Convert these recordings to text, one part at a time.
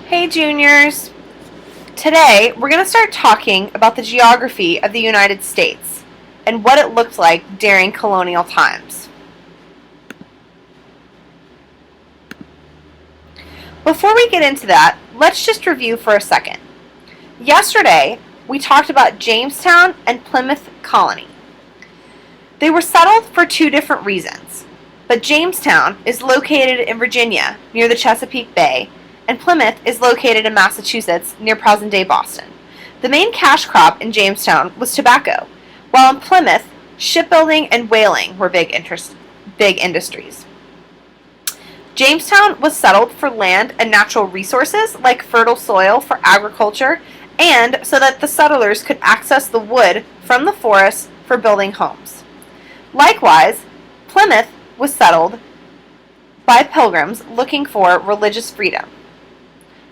Hey juniors! Today we're going to start talking about the geography of the United States and what it looked like during colonial times. Before we get into that, let's just review for a second. Yesterday we talked about Jamestown and Plymouth Colony. They were settled for two different reasons, but Jamestown is located in Virginia near the Chesapeake Bay, and Plymouth is located in Massachusetts near present-day Boston. The main cash crop in Jamestown was tobacco, while in Plymouth, shipbuilding and whaling were big industries. Jamestown was settled for land and natural resources like fertile soil for agriculture and so that the settlers could access the wood from the forests for building homes. Likewise, Plymouth was settled by pilgrims looking for religious freedom.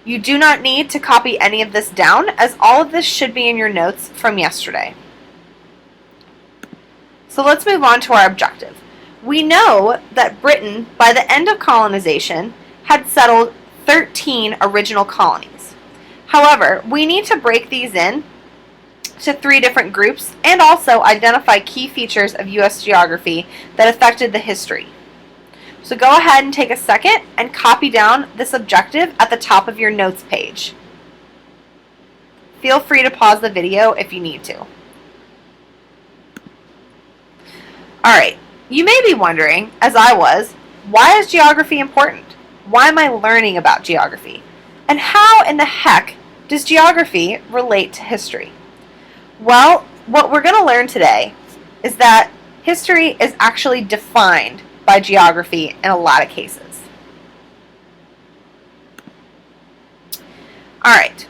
You do not need to copy any of this down, as all of this should be in your notes from yesterday. So let's move on to our objective. We know that Britain, by the end of colonization, had settled 13 original colonies. However, we need to break these in to three different groups and also identify key features of U.S. geography that affected the history. So go ahead and take a second and copy down this objective at the top of your notes page. Feel free to pause the video if you need to. Alright, you may be wondering, as I was, why is geography important? Why am I learning about geography? And how in the heck does geography relate to history? Well, what we're going to learn today is that history is actually defined by geography in a lot of cases. Alright,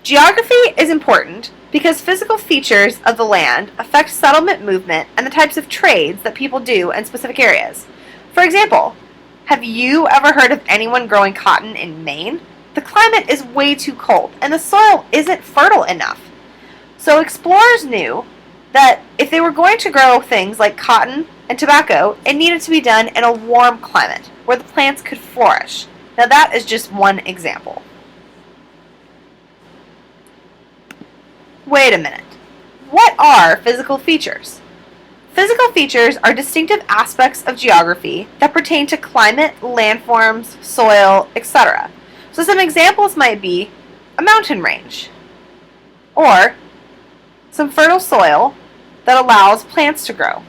geography is important because physical features of the land affect settlement movement and the types of trades that people do in specific areas. For example, have you ever heard of anyone growing cotton in Maine? The climate is way too cold and the soil isn't fertile enough. So explorers knew that if they were going to grow things like cotton and tobacco, it needed to be done in a warm climate where the plants could flourish. Now that is just one example. Wait a minute. What are physical features? Physical features are distinctive aspects of geography that pertain to climate, landforms, soil, etc. So some examples might be a mountain range, or some fertile soil that allows plants to grow.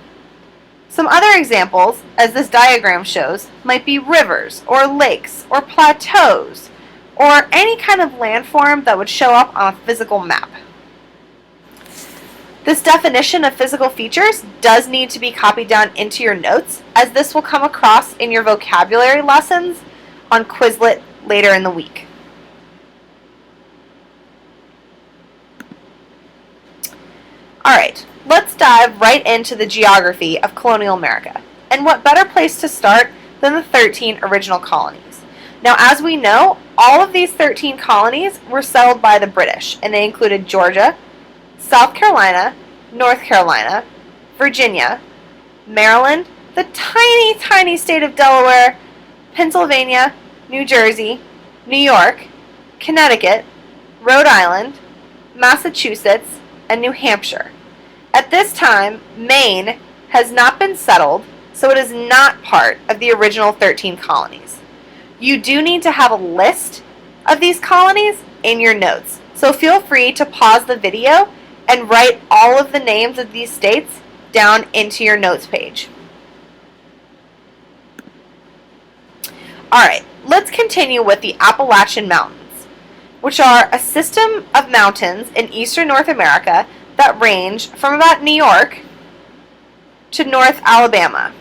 Some other examples, as this diagram shows, might be rivers or lakes or plateaus or any kind of landform that would show up on a physical map. This definition of physical features does need to be copied down into your notes, as this will come across in your vocabulary lessons on Quizlet later in the week. Alright, let's dive right into the geography of colonial America. And what better place to start than the 13 original colonies? Now, as we know, all of these 13 colonies were settled by the British, and they included Georgia, South Carolina, North Carolina, Virginia, Maryland, the tiny, tiny state of Delaware, Pennsylvania, New Jersey, New York, Connecticut, Rhode Island, Massachusetts, and New Hampshire. At this time, Maine has not been settled, so it is not part of the original 13 colonies. You do need to have a list of these colonies in your notes, so feel free to pause the video and write all of the names of these states down into your notes page. Alright, let's continue with the Appalachian Mountains, which are a system of mountains in eastern North America that range from about New York to North Alabama.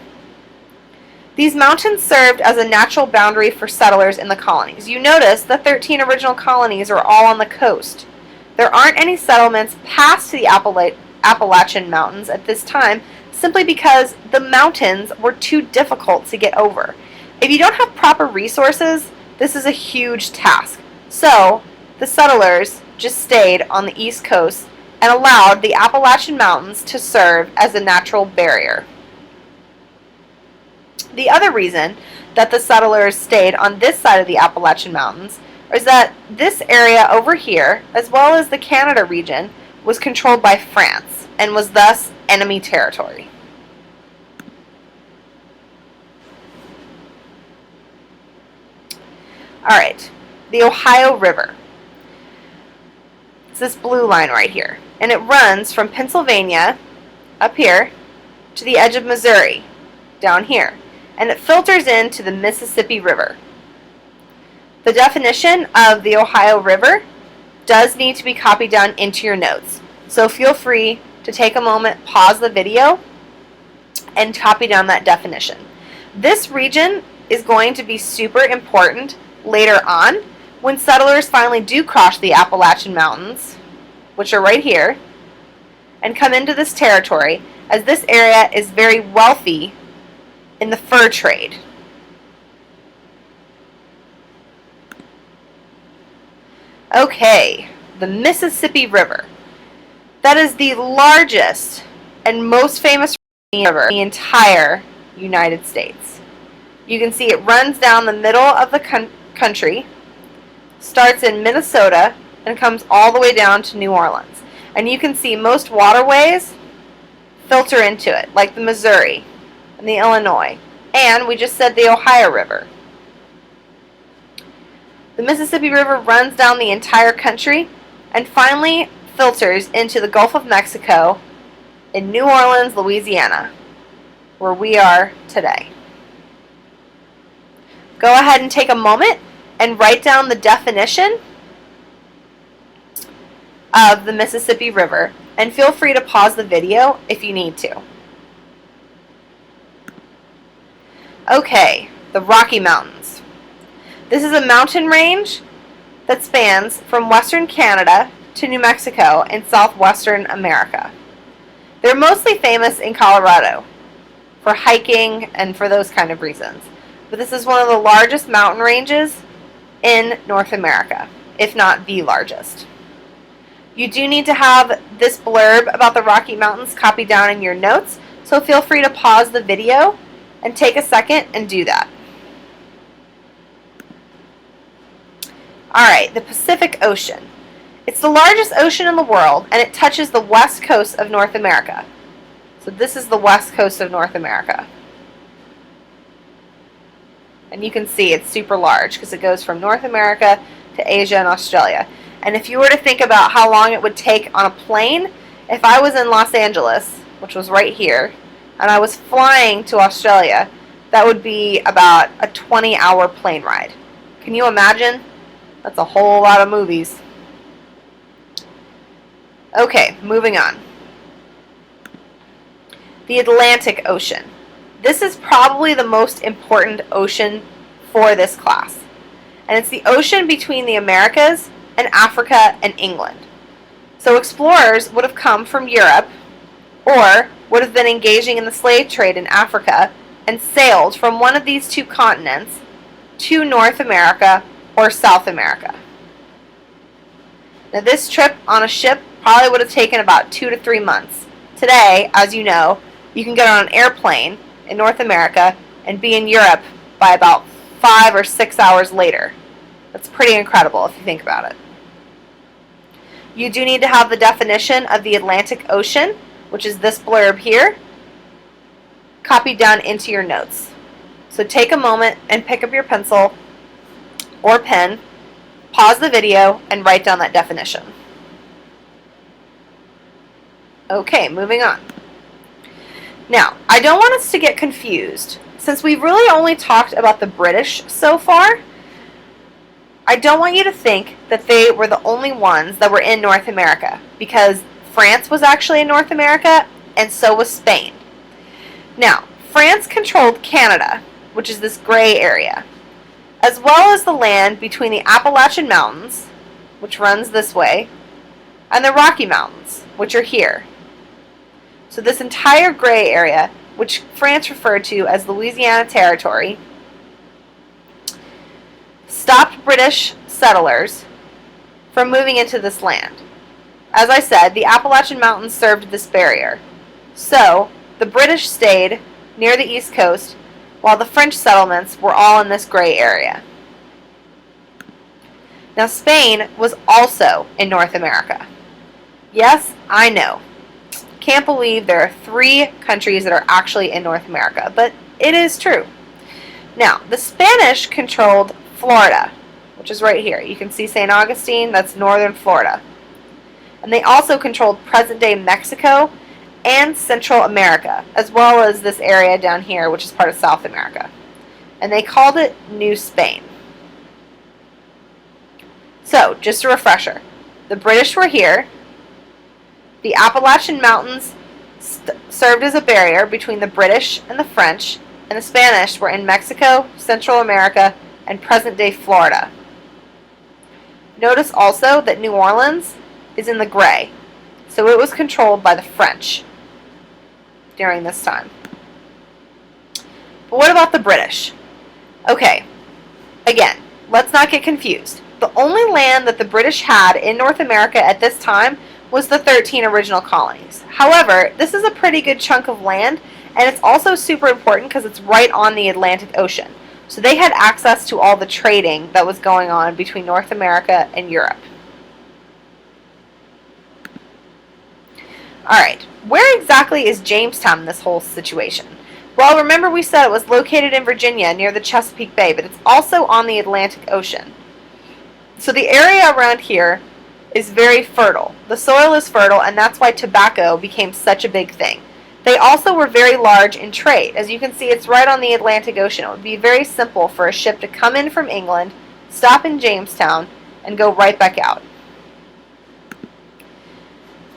These mountains served as a natural boundary for settlers in the colonies. You notice the 13 original colonies are all on the coast. There aren't any settlements past the Appalachian Mountains at this time, simply because the mountains were too difficult to get over. If you don't have proper resources, this is a huge task. So the settlers just stayed on the East Coast and allowed the Appalachian Mountains to serve as a natural barrier. The other reason that the settlers stayed on this side of the Appalachian Mountains is that this area over here, as well as the Canada region, was controlled by France and was thus enemy territory. Alright, the Ohio River. It's this blue line right here, and it runs from Pennsylvania, up here, to the edge of Missouri, down here, and it filters into the Mississippi River. The definition of the Ohio River does need to be copied down into your notes, so feel free to take a moment, pause the video, and copy down that definition. This region is going to be super important later on when settlers finally do cross the Appalachian Mountains, which are right here, and come into this territory, as this area is very wealthy in the fur trade. Okay, the Mississippi River. That is the largest and most famous river in the entire United States. You can see it runs down the middle of the country, starts in Minnesota, and comes all the way down to New Orleans. And you can see most waterways filter into it, like the Missouri and the Illinois, and we just said the Ohio River. The Mississippi River runs down the entire country and finally filters into the Gulf of Mexico in New Orleans, Louisiana, where we are today. Go ahead and take a moment and write down the definition of the Mississippi River, and feel free to pause the video if you need to. Okay, the Rocky Mountains. This is a mountain range that spans from western Canada to New Mexico in southwestern America. They're mostly famous in Colorado for hiking and for those kind of reasons. But this is one of the largest mountain ranges in North America, if not the largest. You do need to have this blurb about the Rocky Mountains copied down in your notes, so feel free to pause the video and take a second and do that. Alright, the Pacific Ocean. It's the largest ocean in the world, and it touches the west coast of North America. So this is the west coast of North America. And you can see it's super large because it goes from North America to Asia and Australia. And if you were to think about how long it would take on a plane, if I was in Los Angeles, which was right here, and I was flying to Australia, that would be about a 20-hour plane ride. Can you imagine? That's a whole lot of movies. Okay, moving on. The Atlantic Ocean. This is probably the most important ocean for this class. And it's the ocean between the Americas and Africa and England. So explorers would have come from Europe or would have been engaging in the slave trade in Africa and sailed from one of these two continents to North America or South America. Now this trip on a ship probably would have taken about 2 to 3 months. Today, as you know, you can get on an airplane in North America and be in Europe by about 5 or 6 hours later. That's pretty incredible if you think about it. You do need to have the definition of the Atlantic Ocean, which is this blurb here, copied down into your notes. So take a moment and pick up your pencil or pen, pause the video, and write down that definition. Okay, moving on. Now, I don't want us to get confused. Since we've really only talked about the British so far, I don't want you to think that they were the only ones that were in North America, because France was actually in North America, and so was Spain. Now, France controlled Canada, which is this gray area, as well as the land between the Appalachian Mountains, which runs this way, and the Rocky Mountains, which are here. So this entire gray area, which France referred to as Louisiana Territory, stopped British settlers from moving into this land. As I said, the Appalachian Mountains served this barrier. So the British stayed near the East Coast while the French settlements were all in this gray area. Now, Spain was also in North America. Yes, I know. Can't believe there are 3 countries that are actually in North America, but it is true. Now, the Spanish controlled Florida, which is right here. You can see St. Augustine, that's northern Florida. And they also controlled present-day Mexico and Central America, as well as this area down here, which is part of South America. And they called it New Spain. So, just a refresher. The British were here. The Appalachian Mountains served as a barrier between the British and the French, and the Spanish were in Mexico, Central America, and present-day Florida. Notice also that New Orleans is in the gray, so it was controlled by the French during this time. But what about the British? Okay, again, let's not get confused. The only land that the British had in North America at this time was the 13 original colonies. However, this is a pretty good chunk of land, and it's also super important because it's right on the Atlantic Ocean. So they had access to all the trading that was going on between North America and Europe. Alright, where exactly is Jamestown in this whole situation? Well, remember we said it was located in Virginia near the Chesapeake Bay, but it's also on the Atlantic Ocean. So the area around here is very fertile. The soil is fertile, and that's why tobacco became such a big thing. They also were very large in trade. As you can see, it's right on the Atlantic Ocean. It would be very simple for a ship to come in from England, stop in Jamestown, and go right back out.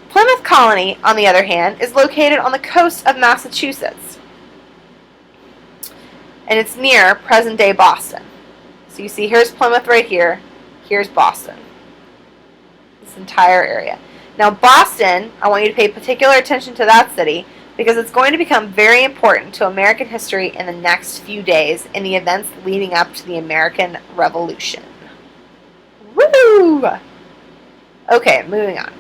Plymouth Colony, on the other hand, is located on the coast of Massachusetts. And it's near present-day Boston. So you see, here's Plymouth right here. Here's Boston. This entire area. Now, Boston, I want you to pay particular attention to that city because it's going to become very important to American history in the next few days in the events leading up to the American Revolution. Woo! Okay, moving on.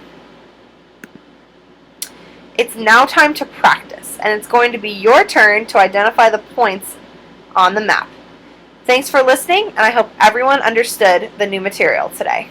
It's now time to practice, and it's going to be your turn to identify the points on the map. Thanks for listening, and I hope everyone understood the new material today.